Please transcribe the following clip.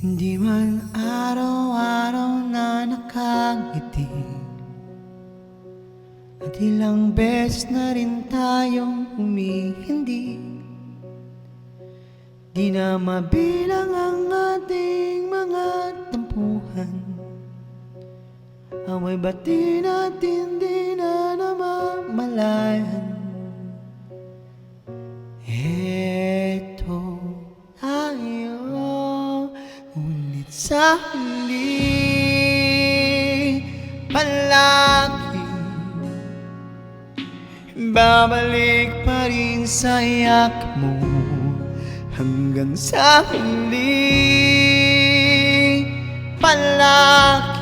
Hindi man araw-araw na nakangiti, at ilang beses na rin tayong humihindi. Di na mabilang ang ating mga tampuhan, away bati natin di na namamalayan. Eto tayo, ngunit sa huli palagi babalik pa rin sa iyak mo, hanggang sa huli palagi